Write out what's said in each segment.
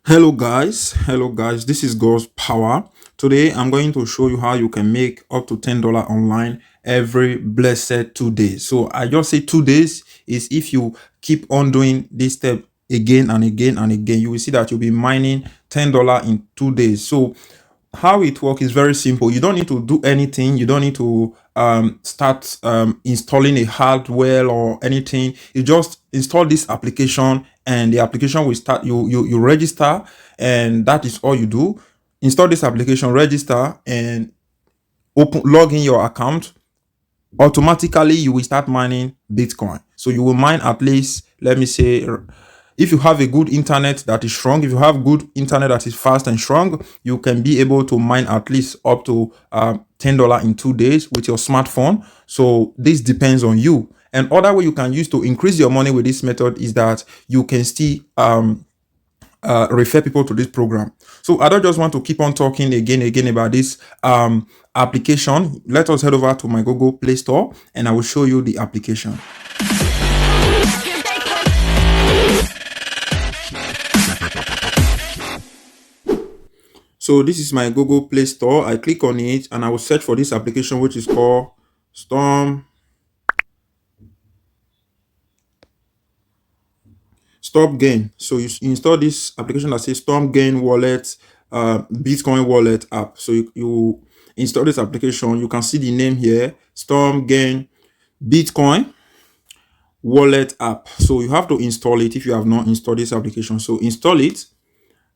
Hello guys, this is God's Power. Today I'm going to show you how you can make up to $10 online every blessed 2 days. So I just say 2 days is if you keep on doing this step again and again and again, you will see that you'll be mining $10 in 2 days. So how it works is very simple. You don't need to do anything. You don't need to start installing a hardware or anything. You just install this application and the application will start. You register, and that is all you do. Install this application, register, and log in your account. Automatically you will start mining Bitcoin. So you will mine at least, let me say, if you have a good internet that is strong, if you have good internet that is fast and strong, you can be able to mine at least up to $10 in 2 days with your smartphone. So this depends on you. And other way you can use to increase your money with this method is that you can still refer people to this program. So I don't just want to keep on talking again about this application. Let us head over to my Google Play Store and I will show you the application. So this is my Google Play Store. I click on it and I will search for this application, which is called Stop Gain. So you install this application that says Stop Gain Wallet, Bitcoin Wallet app. So you install this application. You can see the name here, Stop Gain Bitcoin Wallet app. So you have to install it if you have not installed this application. So install it.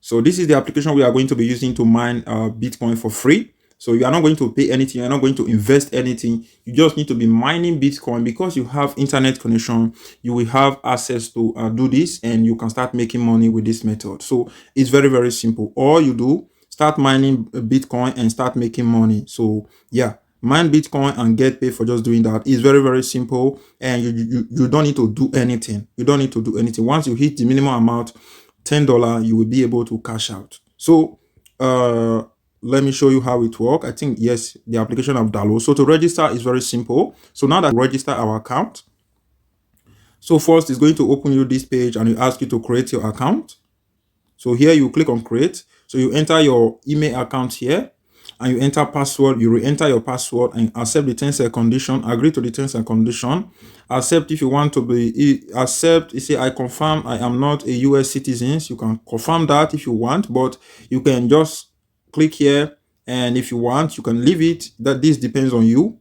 So this is the application we are going to be using to mine Bitcoin for free. So you are not going to pay anything. You are not going to invest anything. You just need to be mining Bitcoin because you have internet connection. You will have access to do this and you can start making money with this method. So it's very, very simple. All you do, start mining Bitcoin and start making money. So yeah, mine Bitcoin and get paid for just doing that. It's very, very simple and you don't need to do anything. You don't need to do anything. Once you hit the minimum amount, $10, you will be able to cash out. So let me show you how it works. I think yes, the application I've downloaded. So to register is very simple. So now that we register our account, so first it's going to open you this page and you ask you to create your account. So here you click on create. So you enter your email account here and you enter password. You re-enter your password and accept the terms and condition. Agree to the terms and condition. Accept if you want to be. Accept. You say I confirm I am not a US citizen. You can confirm that if you want, but you can just click here, and if you want, you can leave it. That this depends on you,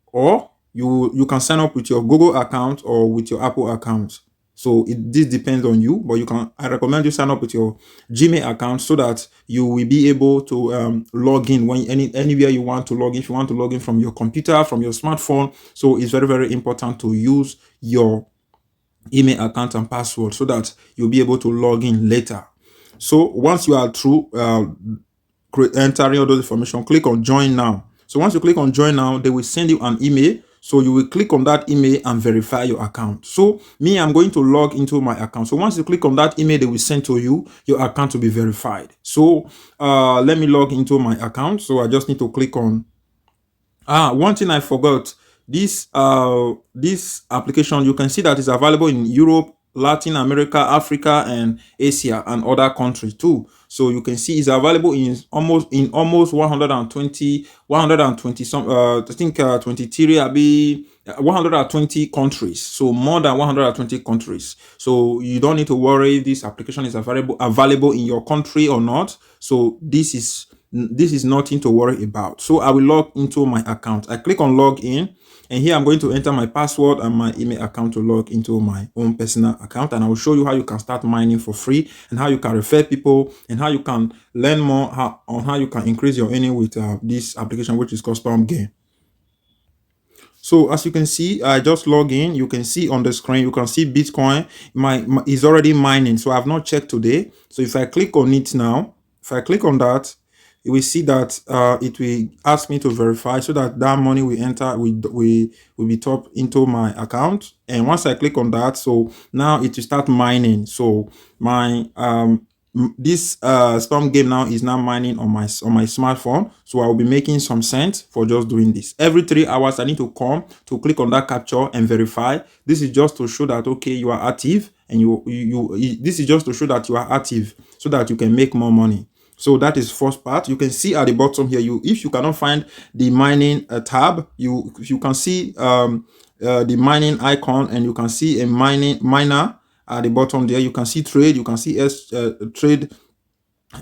or you can sign up with your Google account or with your Apple account. So this depends on you, but I recommend you sign up with your Gmail account so that you will be able to log in when anywhere you want to log in. If you want to log in from your computer, from your smartphone. So it's very, very important to use your email account and password so that you'll be able to log in later. So once you are through entering all those information, click on join now. So once you click on join now, they will send you an email. So you will click on that email and verify your account. So I'm going to log into my account. So once you click on that email, they will send to you, your account to be verified. So let me log into my account. So I just need to click on one thing I forgot. This application, you can see that it's available in Europe, Latin America, Africa, and Asia, and other countries too. So you can see it's available in almost 120 some I think 23 120 countries. So more than 120 countries. So you don't need to worry if this application is available in your country or not. So this is nothing to worry about. So I will log into my account. I click on log in, and here I'm going to enter my password and my email account to log into my own personal account. And I will show you how you can start mining for free and how you can refer people and how you can learn more on how you can increase your earning with this application, which is custom gain. So as you can see, I just log in. You can see on the screen, you can see Bitcoin is already mining. So I have not checked today. So if I click on it now, if I click on that, you will see that it will ask me to verify so that money we enter will be top into my account. And once I click on that, so now it will start mining. So my this storm game now is now mining on my smartphone. So I will be making some sense for just doing this. Every 3 hours I need to come to click on that capture and verify. This is just to show that okay, you are active, and this is just to show that you are active. so that you can make more money. So that is first part. You can see at the bottom here, if you cannot find the mining tab, you can see the mining icon, and you can see a miner at the bottom there. You can see trade, you can see trade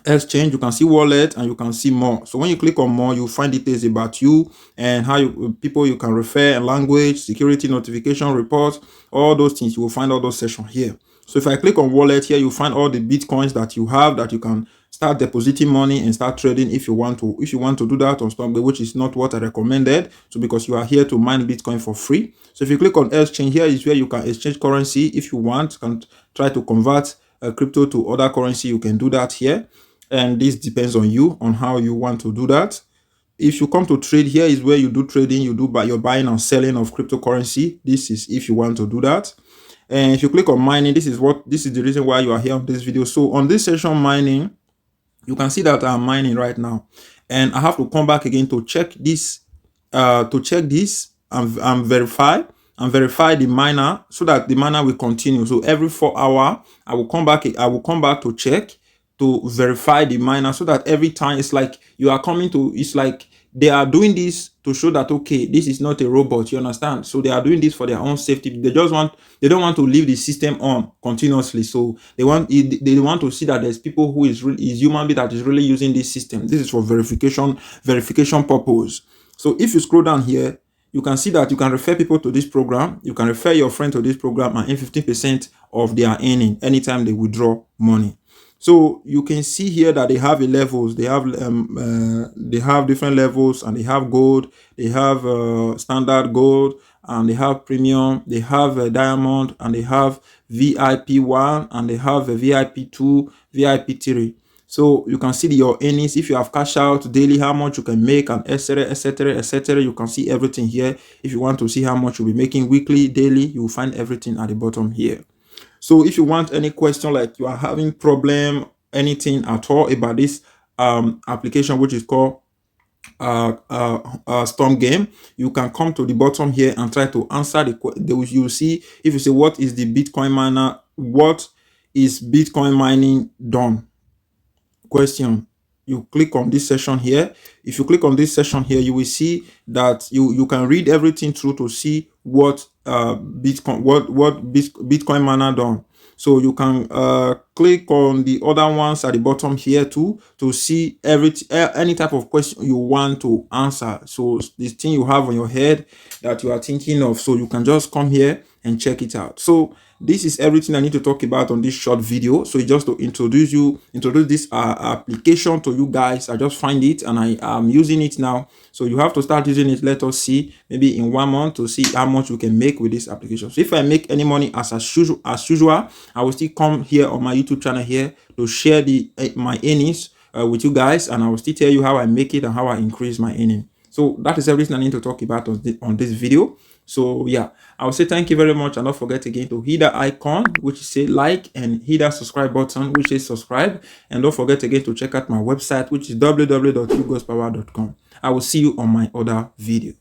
exchange, you can see wallet, and you can see more. So when you click on more, you find details about you and how people you can refer, and language, security, notification, reports, all those things. You will find all those sections here. So if I click on wallet here, you find all the bitcoins that you have that you can start depositing money and start trading if you want to. If you want to do that on Stormgate, which is not what I recommended, so because you are here to mine Bitcoin for free. So if you click on exchange, here is where you can exchange currency. If you want, you can try to convert crypto to other currency. You can do that here, and this depends on you on how you want to do that. If you come to trade, here is where you do trading. You do your buying and selling of cryptocurrency. This is if you want to do that. And if you click on mining, this is the reason why you are here on this video. So on this session mining, you can see that I'm mining right now, and I have to come back again to check this and verify the miner, so that the miner will continue. So every 4 hours I will come back to check to verify the miner, so that every time it's like you are coming to, it's like they are doing this to show that, okay, this is not a robot, you understand? So they are doing this for their own safety. They don't want to leave the system on continuously. So they want to see that there's people who is human being that is really using this system. This is for verification purpose. So if you scroll down here, you can see that you can refer people to this program. You can refer your friend to this program and earn 15% of their earning anytime they withdraw money. So you can see here that they have levels. They have different levels, and they have gold, they have standard gold, and they have premium, they have a diamond, and they have VIP 1, and they have a VIP 2, VIP 3. So you can see your earnings. If you have cash out daily, how much you can make, and etc, etc, etc. You can see everything here. If you want to see how much you'll be making weekly, daily, you will find everything at the bottom here. So if you want any question, like you are having problem, anything at all about this application, which is called Storm Game, you can come to the bottom here and try to answer you see, if you say what is the Bitcoin miner, what is Bitcoin mining done question, you click on this section here. If you click on this section here, you will see that you can read everything through to see what Bitcoin miner done. So you can click on the other ones at the bottom here too, to see any type of question you want to answer. So this thing you have on your head that you are thinking of, so you can just come here and check it out. So this is everything I need to talk about on this short video. So it's just to introduce this application to you guys. I just find it and I am using it now. So you have to start using it. Let us see, maybe in 1 month, to see how much we can make with this application. So if I make any money as usual, I will still come here on my YouTube channel here to share my earnings with you guys, and I will still tell you how I make it and how I increase my earning. So that is everything I need to talk about on this video. So yeah, I will say thank you very much, and don't forget again to hit that icon which say like, and hit that subscribe button which is subscribe, and don't forget again to check out my website, which is www.hugospower.com. I will see you on my other video.